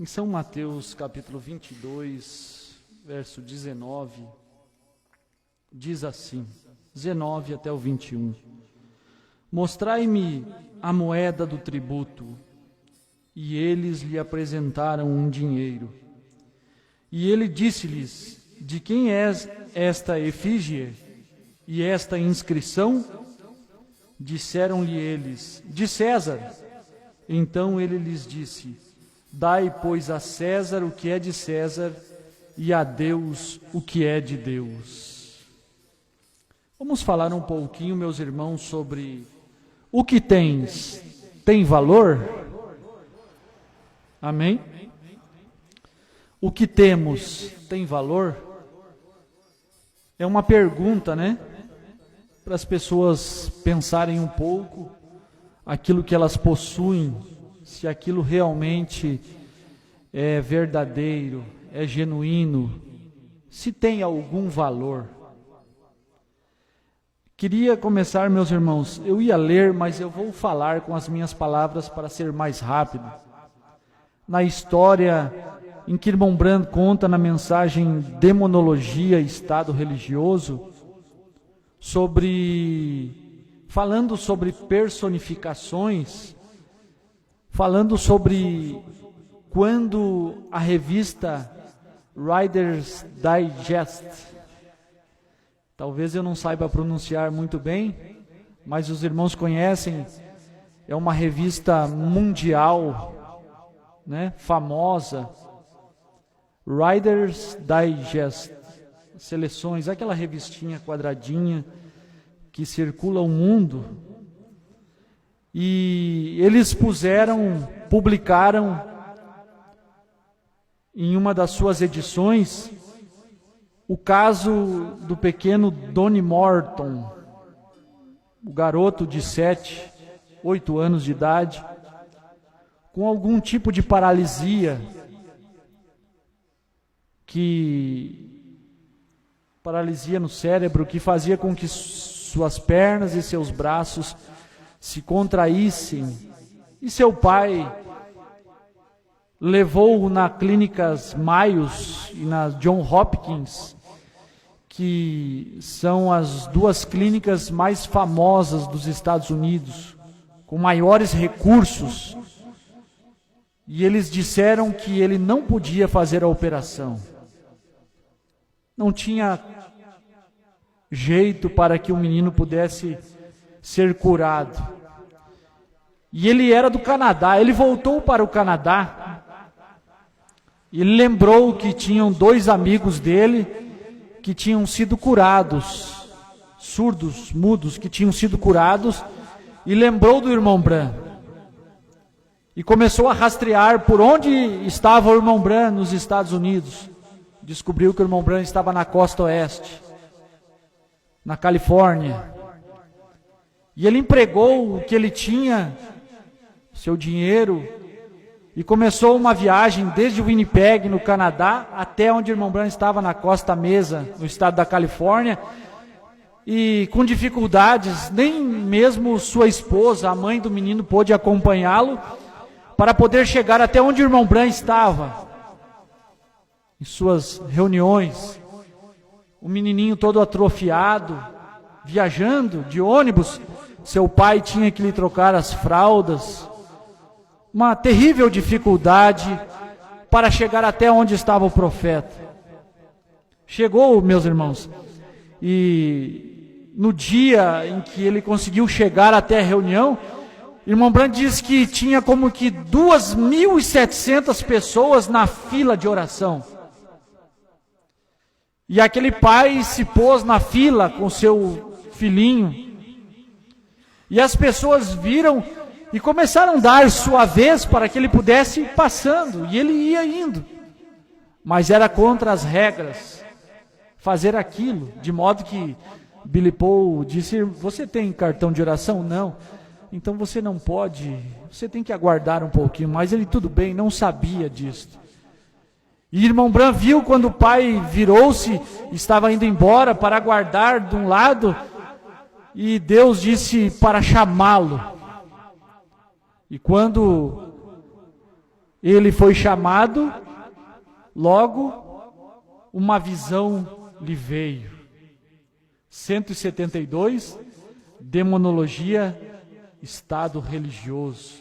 Em São Mateus, capítulo 22, verso 19, diz assim, 19 até o 21. Mostrai-me a moeda do tributo. E eles lhe apresentaram um dinheiro. E ele disse-lhes, de quem é esta efígie e esta inscrição? Disseram-lhe eles, de César. Então ele lhes disse, dai, pois, a César o que é de César, e a Deus o que é de Deus. Vamos falar um pouquinho, meus irmãos, sobre o que tens. Tem valor? Amém? O que temos tem valor? É uma pergunta, né? Para as pessoas pensarem um pouco aquilo que elas possuem, se aquilo realmente é verdadeiro, é genuíno, se tem algum valor. Queria começar, meus irmãos, eu ia ler, mas eu vou falar com as minhas palavras para ser mais rápido. Na história em que irmão Brand conta na mensagem Demonologia e Estado Religioso, falando sobre personificações, falando sobre quando a revista Reader's Digest, talvez eu não saiba pronunciar muito bem, mas os irmãos conhecem, é uma revista mundial, né, famosa, Reader's Digest, seleções, aquela revistinha quadradinha que circula o mundo, e eles publicaram em uma das suas edições o caso do pequeno Donnie Morton, o garoto de 8 anos de idade, com algum tipo de paralisia, paralisia no cérebro, que fazia com que suas pernas e seus braços se contraíssem. E seu pai levou-o na clínicas Mayos e na John Hopkins, que são as duas clínicas mais famosas dos Estados Unidos, com maiores recursos. E eles disseram que ele não podia fazer a operação. Não tinha jeito para que o menino pudesse ser curado. E ele era do Canadá, ele voltou para o Canadá. E ele lembrou que tinham 2 amigos dele que tinham sido curados, surdos, mudos, que tinham sido curados, e lembrou do irmão Brand. E começou a rastrear por onde estava o irmão Brand nos Estados Unidos. Descobriu que o irmão Brand estava na costa oeste, na Califórnia. E ele empregou o que ele tinha, seu dinheiro, e começou uma viagem desde Winnipeg, no Canadá, até onde o irmão Brand estava, na Costa Mesa, no estado da Califórnia. E com dificuldades, nem mesmo sua esposa, a mãe do menino, pôde acompanhá-lo, para poder chegar até onde o irmão Brand estava. Em suas reuniões, o menininho todo atrofiado, viajando de ônibus, seu pai tinha que lhe trocar as fraldas, uma terrível dificuldade para chegar até onde estava o profeta. Chegou, meus irmãos, e no dia em que ele conseguiu chegar até a reunião, irmão Brand diz que tinha como que 2.700 pessoas na fila de oração. E aquele pai se pôs na fila com seu filhinho. E as pessoas viram e começaram a dar sua vez para que ele pudesse ir passando. E ele ia indo. Mas era contra as regras fazer aquilo. De modo que Billy Paul disse, você tem cartão de oração? Não. Então você não pode, você tem que aguardar um pouquinho. Mas ele, tudo bem, não sabia disso. E irmão Brand viu quando o pai virou-se, estava indo embora para aguardar de um lado, e Deus disse para chamá-lo. E quando Ele foi chamado, logo uma visão lhe veio. 172, demonologia, estado religioso.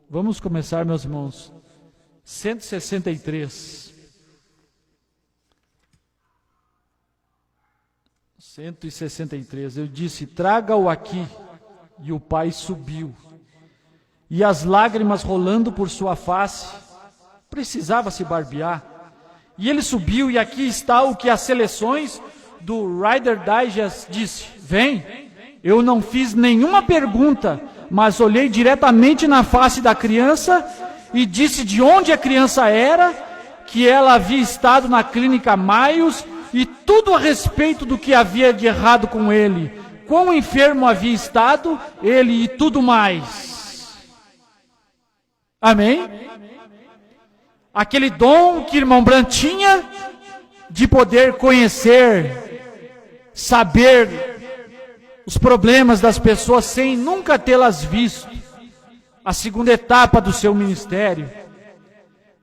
Vamos começar, meus irmãos. 163. 163. Eu disse: traga-o aqui. E o pai subiu. E as lágrimas rolando por sua face, precisava se barbear. E ele subiu, e aqui está o que as seleções do Reader Digest disse: vem, eu não fiz nenhuma pergunta, mas olhei diretamente na face da criança e disse de onde a criança era, que ela havia estado na clínica Maios e tudo a respeito do que havia de errado com ele, quão enfermo havia estado ele e tudo mais. Amém? Aquele dom que irmão Brandt tinha de poder conhecer, saber os problemas das pessoas sem nunca tê-las visto. A segunda etapa do seu ministério.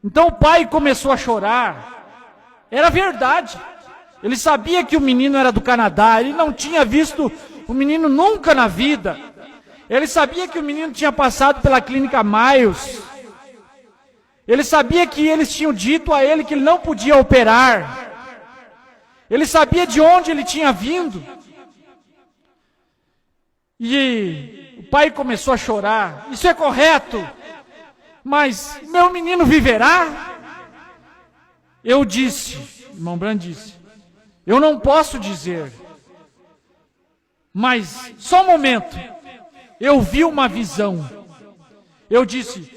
Então o pai começou a chorar. Era verdade. Ele sabia que o menino era do Canadá. Ele não tinha visto o menino nunca na vida. Ele sabia que o menino tinha passado pela clínica Maios. Ele sabia que eles tinham dito a ele que ele não podia operar. Ele sabia de onde ele tinha vindo. E o pai começou a chorar. Isso é correto. Mas meu menino viverá? Eu disse, irmão Brandt disse, eu não posso dizer. Mas só um momento. Eu vi uma visão. Eu disse: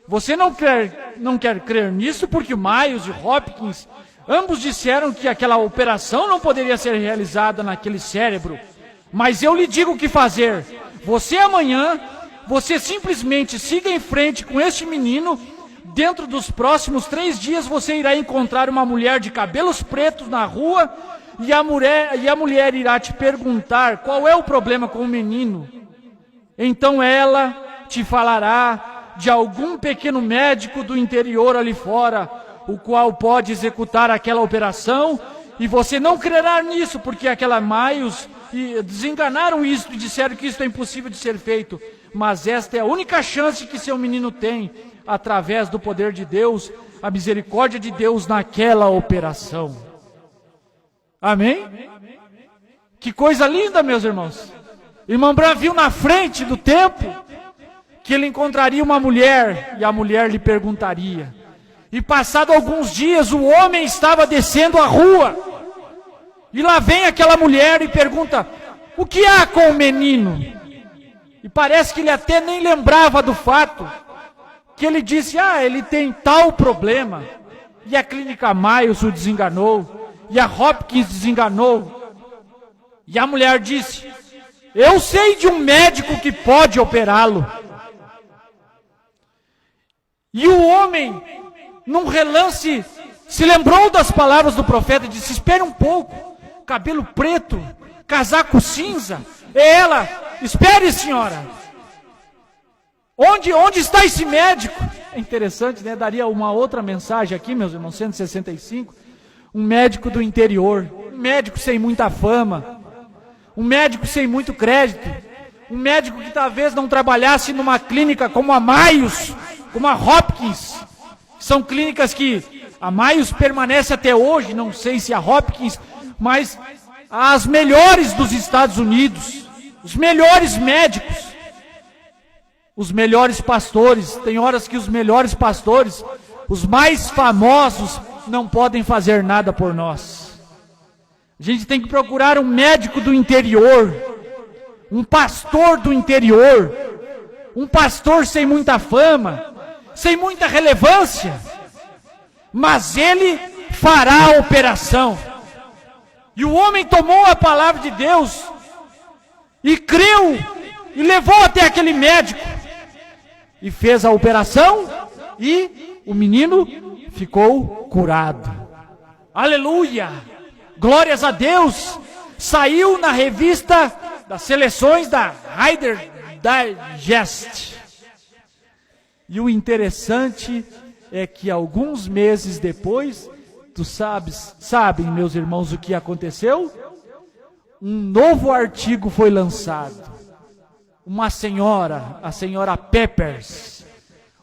você não quer crer nisso porque o Maios e Hopkins ambos disseram que aquela operação não poderia ser realizada naquele cérebro. Mas eu lhe digo o que fazer. Você amanhã, você simplesmente siga em frente com este menino. Dentro dos próximos 3 dias você irá encontrar uma mulher de cabelos pretos na rua e a mulher irá te perguntar qual é o problema com o menino. Então ela te falará de algum pequeno médico do interior ali fora, o qual pode executar aquela operação, e você não crerá nisso, porque aquela Maios desenganaram isso e disseram que isso é impossível de ser feito, mas esta é a única chance que seu menino tem, através do poder de Deus, a misericórdia de Deus naquela operação. Amém? Que coisa linda, meus irmãos. Irmão Brandt viu na frente do tempo que ele encontraria uma mulher, e a mulher lhe perguntaria. E passado alguns dias, o homem estava descendo a rua, e lá vem aquela mulher e pergunta: o que há com o menino? E parece que ele até nem lembrava do fato, que ele disse: ele tem tal problema, e a clínica Maios o desenganou, e a Hopkins desenganou, e a mulher disse: eu sei de um médico que pode operá-lo. E o homem, num relance, se lembrou das palavras do profeta e disse: espere um pouco, cabelo preto, casaco cinza. É ela: espere, senhora. Onde está esse médico? É interessante, né? Daria uma outra mensagem aqui, meus irmãos, 165. Um médico do interior, um médico sem muita fama, um médico sem muito crédito, um médico que talvez não trabalhasse numa clínica como a Maios, como a Hopkins. São clínicas que a Maios permanece até hoje, não sei se a Hopkins, mas as melhores dos Estados Unidos, os melhores médicos, os melhores pastores. Tem horas que os melhores pastores, os mais famosos, não podem fazer nada por nós. A gente tem que procurar um médico do interior, um pastor do interior, um pastor sem muita fama, sem muita relevância, mas ele fará a operação. E o homem tomou a palavra de Deus e creu e levou até aquele médico e fez a operação, e o menino ficou curado. Aleluia! Glórias a Deus! Saiu na revista das seleções da Reader Digest. E o interessante é que alguns meses depois, sabem, meus irmãos, o que aconteceu? Um novo artigo foi lançado. Uma senhora, a senhora Peppers,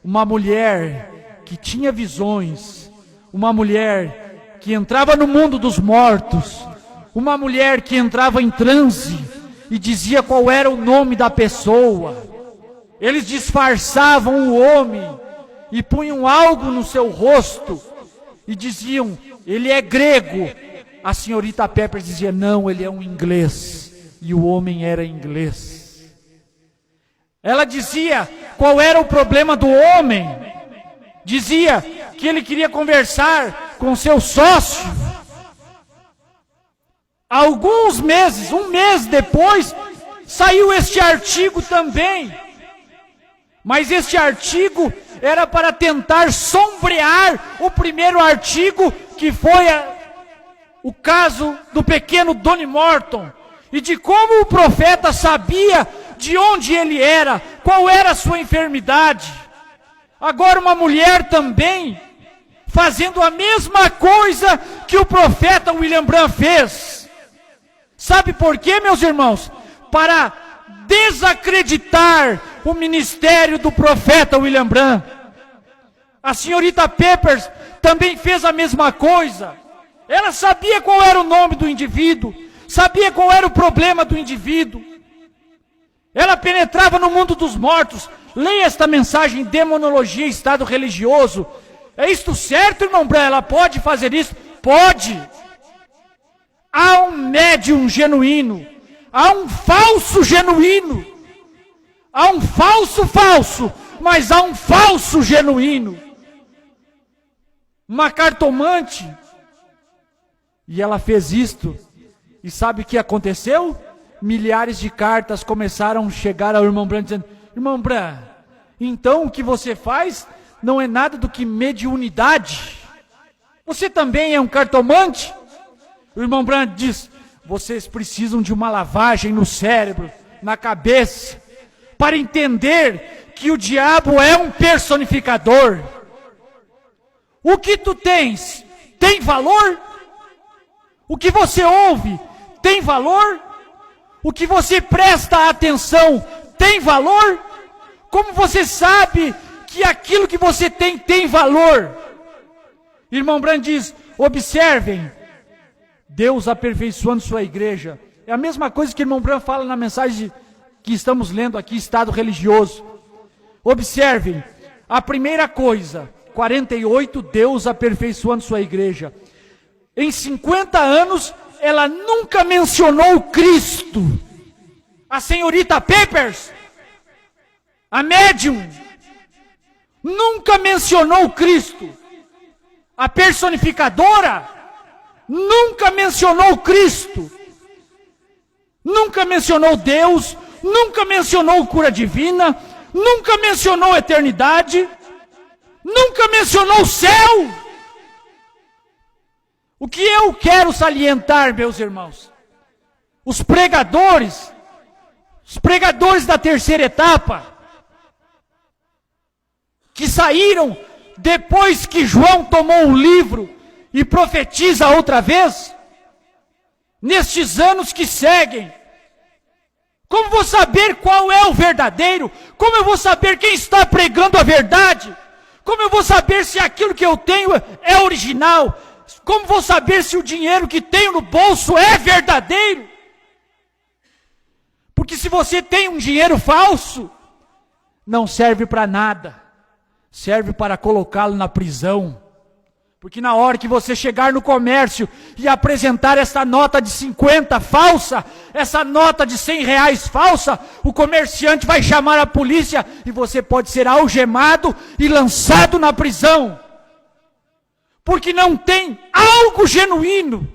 uma mulher que tinha visões, uma mulher que entrava no mundo dos mortos, uma mulher que entrava em transe e dizia qual era o nome da pessoa. Eles disfarçavam o homem e punham algo no seu rosto e diziam, ele é grego. A senhorita Peppers dizia, não, ele é um inglês. E o homem era inglês. Ela dizia qual era o problema do homem. Dizia que ele queria conversar com seu sócio. Alguns meses, um mês depois, saiu este artigo também. Mas este artigo era para tentar sombrear o primeiro artigo, que foi o caso do pequeno Donnie Morton, e de como o profeta sabia de onde ele era, qual era a sua enfermidade. Agora uma mulher também, fazendo a mesma coisa que o profeta William Branham fez. Sabe por quê, meus irmãos? Para desacreditar o ministério do profeta William Branham. A senhorita Peppers também fez a mesma coisa. Ela sabia qual era o nome do indivíduo, sabia qual era o problema do indivíduo. Ela penetrava no mundo dos mortos. Leia esta mensagem, Demonologia e Estado Religioso. É isto certo, irmão Branham? Ela pode fazer isso? Pode. Há um médium genuíno, há um falso genuíno, há um falso, mas há um falso genuíno. Uma cartomante, e ela fez isto, e sabe o que aconteceu? Milhares de cartas começaram a chegar ao irmão Branham, dizendo, irmão Branham, então o que você faz não é nada do que mediunidade? Você também é um cartomante? O irmão Branham diz, vocês precisam de uma lavagem no cérebro, na cabeça, para entender que o diabo é um personificador. O que tu tens tem valor? O que você ouve tem valor? O que você presta atenção tem valor? Como você sabe que aquilo que você tem valor? Irmão Branham diz, observem, Deus aperfeiçoando sua igreja. É a mesma coisa que o irmão Branham fala na mensagem que estamos lendo aqui, Estado Religioso. Observem, a primeira coisa, 48, Deus aperfeiçoando sua igreja. Em 50 anos, ela nunca mencionou Cristo. A senhorita Peppers, a médium, nunca mencionou Cristo. A personificadora nunca mencionou Cristo, nunca mencionou Deus, nunca mencionou cura divina, nunca mencionou eternidade, nunca mencionou o céu. O que eu quero salientar, meus irmãos, os pregadores da terceira etapa, que saíram depois que João tomou o livro e profetiza outra vez, nestes anos que seguem, como vou saber qual é o verdadeiro? Como eu vou saber quem está pregando a verdade? Como eu vou saber se aquilo que eu tenho é original? Como vou saber se o dinheiro que tenho no bolso é verdadeiro? Porque se você tem um dinheiro falso, não serve para nada, serve para colocá-lo na prisão. Porque na hora que você chegar no comércio e apresentar essa nota de 50 falsa, essa nota de 100 reais falsa, o comerciante vai chamar a polícia e você pode ser algemado e lançado na prisão. Porque não tem algo genuíno.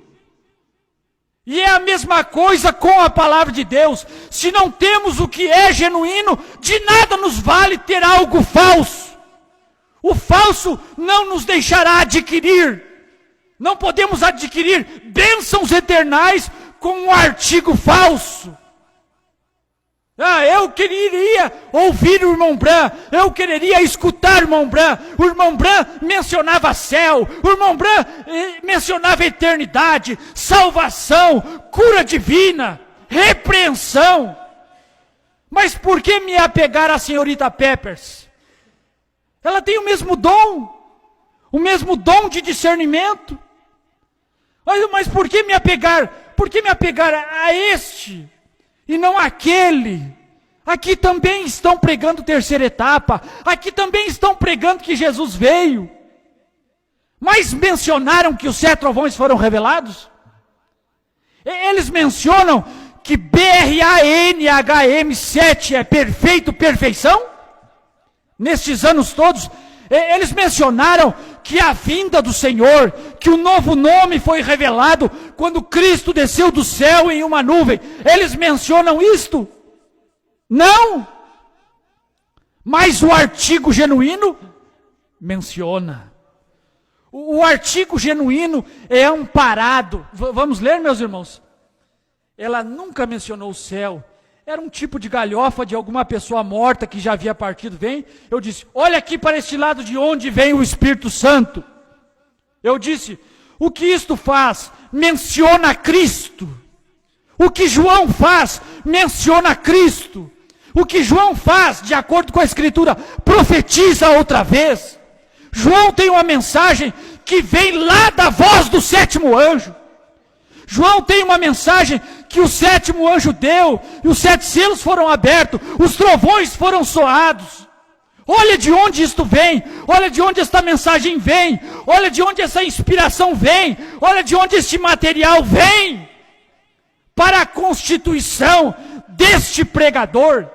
E é a mesma coisa com a palavra de Deus. Se não temos o que é genuíno, de nada nos vale ter algo falso. O falso não nos deixará adquirir. Não podemos adquirir bênçãos eternais com um artigo falso. Eu queria ouvir o irmão Bran, eu queria escutar o irmão Bran. O irmão Bran mencionava céu, o irmão Bran mencionava eternidade, salvação, cura divina, repreensão. Mas por que me apegar à senhorita Peppers? Ela tem o mesmo dom de discernimento. Mas por que me apegar? Por que me apegar a este e não àquele? Aqui também estão pregando terceira etapa. Aqui também estão pregando que Jesus veio. Mas mencionaram que os 7 trovões foram revelados? Eles mencionam que BRANHM 7 é perfeito, perfeição? Nestes anos todos, eles mencionaram que a vinda do Senhor, que o novo nome foi revelado quando Cristo desceu do céu em uma nuvem. Eles mencionam isto? Não! Mas o artigo genuíno menciona. O artigo genuíno é amparado. Vamos ler, meus irmãos? Ela nunca mencionou o céu. Era um tipo de galhofa de alguma pessoa morta que já havia partido. Eu disse, olha aqui para este lado de onde vem o Espírito Santo. Eu disse, o que isto faz? Menciona Cristo. O que João faz? Menciona Cristo. O que João faz, de acordo com a Escritura, profetiza outra vez. João tem uma mensagem que vem lá da voz do 7º anjo. João tem uma mensagem que o 7º anjo deu, e os 7 selos foram abertos, os trovões foram soados. Olha de onde isto vem, olha de onde esta mensagem vem, olha de onde essa inspiração vem, olha de onde este material vem, para a constituição deste pregador.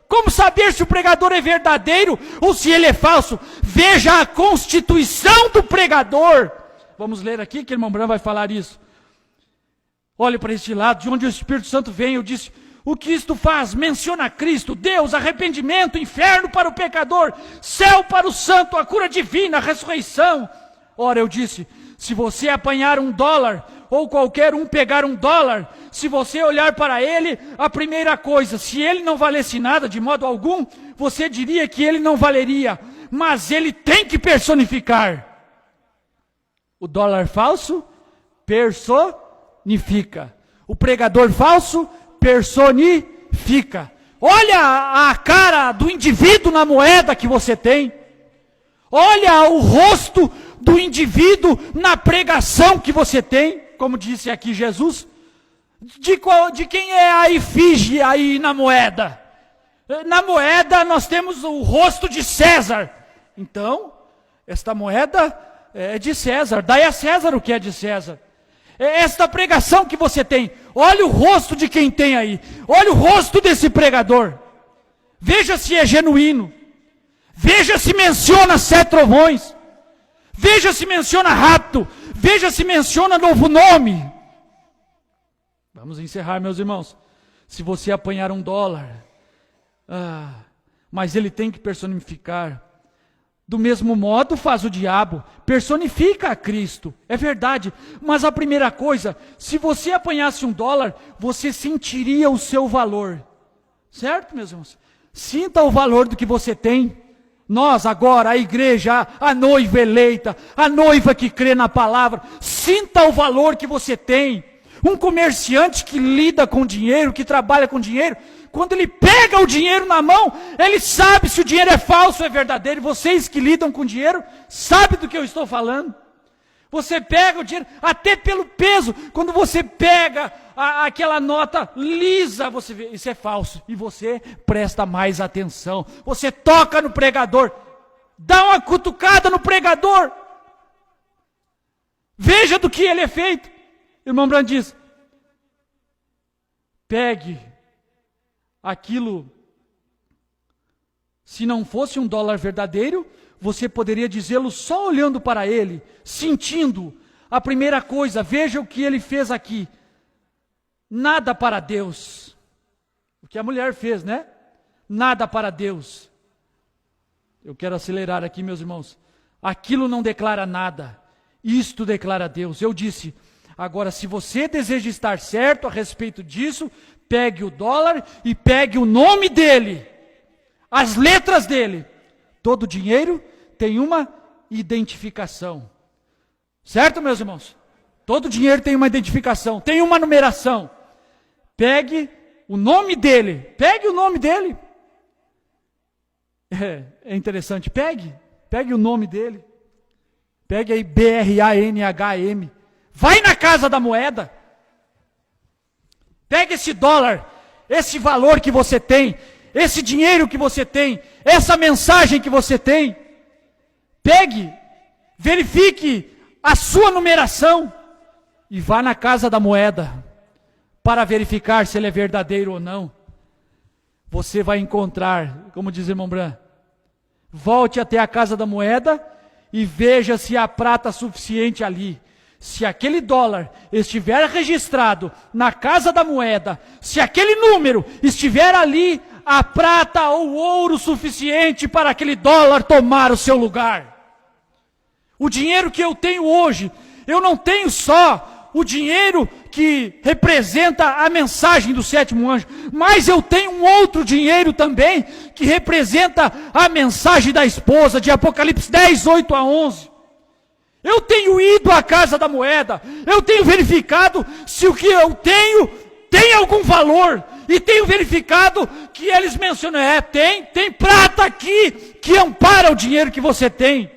Como saber se o pregador é verdadeiro ou se ele é falso? Veja a constituição do pregador. Vamos ler aqui que o irmão Bran vai falar isso. Olhe para este lado, de onde o Espírito Santo vem. Eu disse, o que isto faz? Menciona Cristo, Deus, arrependimento, inferno para o pecador, céu para o santo, a cura divina, a ressurreição. Ora, eu disse, se você apanhar $1, ou qualquer um pegar $1, se você olhar para ele, a primeira coisa, se ele não valesse nada de modo algum, você diria que ele não valeria, mas ele tem que personificar. O dólar falso personifica. O pregador falso personifica. Olha a cara do indivíduo na moeda que você tem. Olha o rosto do indivíduo na pregação que você tem. Como disse aqui Jesus. De quem é a efígie aí na moeda? Na moeda nós temos o rosto de César. Então, esta moeda é de César. Dai a César o que é de César. Esta pregação que você tem, olha o rosto de quem tem aí, olha o rosto desse pregador, veja se é genuíno, veja se menciona 7 trovões, veja se menciona rapto, veja se menciona novo nome. Vamos encerrar, meus irmãos. Se você apanhar $1, mas ele tem que personificar. Do mesmo modo faz o diabo, personifica a Cristo, é verdade, mas a primeira coisa, se você apanhasse $1, você sentiria o seu valor, certo, meus irmãos? Sinta o valor do que você tem. Nós agora, a igreja, a noiva eleita, a noiva que crê na palavra, sinta o valor que você tem. Um comerciante que lida com dinheiro, que trabalha com dinheiro, quando ele pega o dinheiro na mão, ele sabe se o dinheiro é falso ou é verdadeiro. Vocês que lidam com dinheiro, sabem do que eu estou falando. Você pega o dinheiro, até pelo peso. Quando você pega aquela nota lisa, você vê, isso é falso. E você presta mais atenção. Você toca no pregador. Dá uma cutucada no pregador. Veja do que ele é feito. Irmão Brand diz, pegue aquilo, se não fosse $1 verdadeiro, você poderia dizê-lo só olhando para ele, sentindo. A primeira coisa, veja o que ele fez aqui. Nada para Deus. O que a mulher fez, né? Nada para Deus. Eu quero acelerar aqui, meus irmãos. Aquilo não declara nada. Isto declara Deus. Eu disse, Agora, se você deseja estar certo a respeito disso, pegue o dólar e pegue o nome dele, as letras dele. Todo dinheiro tem uma identificação. Certo, meus irmãos? Todo dinheiro tem uma identificação, tem uma numeração. Pegue o nome dele. Pegue o nome dele. É interessante, pegue o nome dele. Pegue aí BRANHM. Vai na Casa da Moeda. Pegue esse dólar, esse valor que você tem, esse dinheiro que você tem, essa mensagem que você tem. Pegue, verifique a sua numeração e vá na Casa da Moeda para verificar se ele é verdadeiro ou não. Você vai encontrar, como diz o irmão Bran, volte até a Casa da Moeda e veja se há prata suficiente ali. Se aquele dólar estiver registrado na Casa da Moeda, se aquele número estiver ali, há prata ou ouro suficiente para aquele dólar tomar o seu lugar. O dinheiro que eu tenho hoje, eu não tenho só o dinheiro que representa a mensagem do sétimo anjo, mas eu tenho um outro dinheiro também, que representa a mensagem da esposa, de Apocalipse 10, 8 a 11. Eu tenho ido à Casa da Moeda, eu tenho verificado se o que eu tenho tem algum valor, e tenho verificado que eles mencionam, tem prata aqui, que ampara o dinheiro que você tem.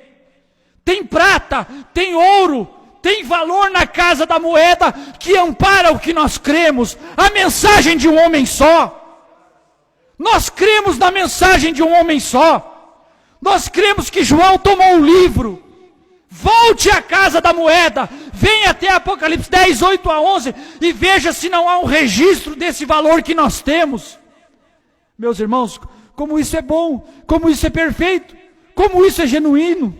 Tem prata, tem ouro, tem valor na Casa da Moeda, que ampara o que nós cremos, a mensagem de um homem só. Nós cremos na mensagem de um homem só. Nós cremos que João tomou um livro. Volte à Casa da Moeda, venha até Apocalipse 10, 8 a 11 e veja se não há um registro desse valor que nós temos. Meus irmãos, como isso é bom, como isso é perfeito, como isso é genuíno,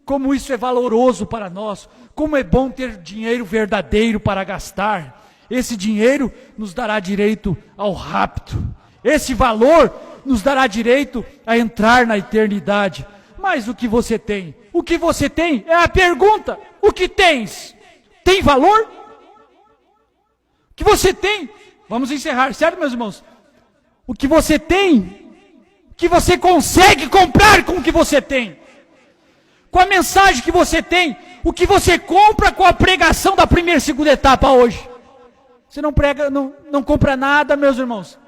como isso é valoroso para nós, como é bom ter dinheiro verdadeiro para gastar. Esse dinheiro nos dará direito ao rapto, esse valor nos dará direito a entrar na eternidade. Mas o que você tem? O que você tem é a pergunta. O que tens? Tem valor? O que você tem? Vamos encerrar, certo, meus irmãos? O que você tem? O que você consegue comprar com o que você tem? Com a mensagem que você tem? O que você compra com a pregação da primeira e segunda etapa hoje? Você não prega, não compra nada, meus irmãos.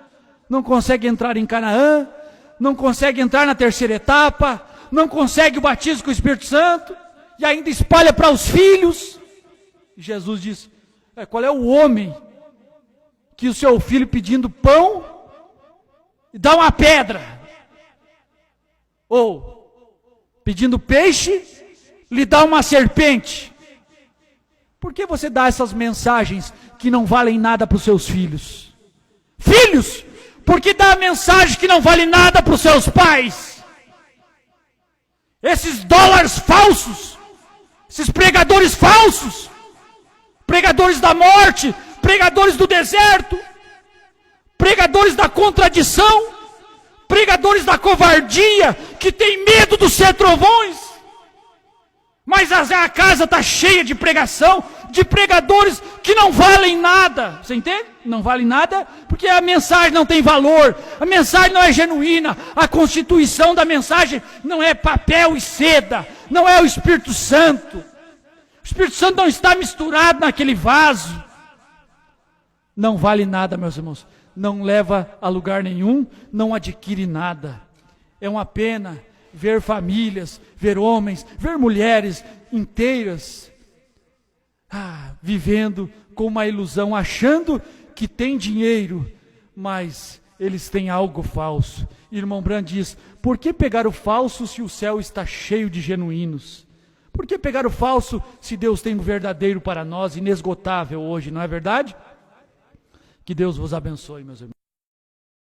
Não consegue entrar em Canaã, não consegue entrar na terceira etapa, não consegue o batismo com o Espírito Santo, e ainda espalha para os filhos. Jesus diz, qual é o homem que o seu filho pedindo pão, dá uma pedra? Ou, pedindo peixe, lhe dá uma serpente? Por que você dá essas mensagens que não valem nada para os seus filhos? Filhos, por que dá mensagem que não vale nada para os seus pais? Esses dólares falsos, esses pregadores falsos, pregadores da morte, pregadores do deserto, pregadores da contradição, pregadores da covardia, que tem medo dos ser trovões. Mas a casa está cheia de pregação, de pregadores que não valem nada. Você entende? Não valem nada porque a mensagem não tem valor, a mensagem não é genuína, a constituição da mensagem não é papel e seda, não é o Espírito Santo. O Espírito Santo não está misturado naquele vaso. Não vale nada, meus irmãos. Não leva a lugar nenhum, não adquire nada. É uma pena ver famílias, ver homens, ver mulheres inteiras vivendo com uma ilusão, achando que tem dinheiro, mas eles têm algo falso. Irmão Brand diz, por que pegar o falso se o céu está cheio de genuínos? Por que pegar o falso se Deus tem o verdadeiro para nós, inesgotável hoje, não é verdade? Que Deus vos abençoe, meus irmãos.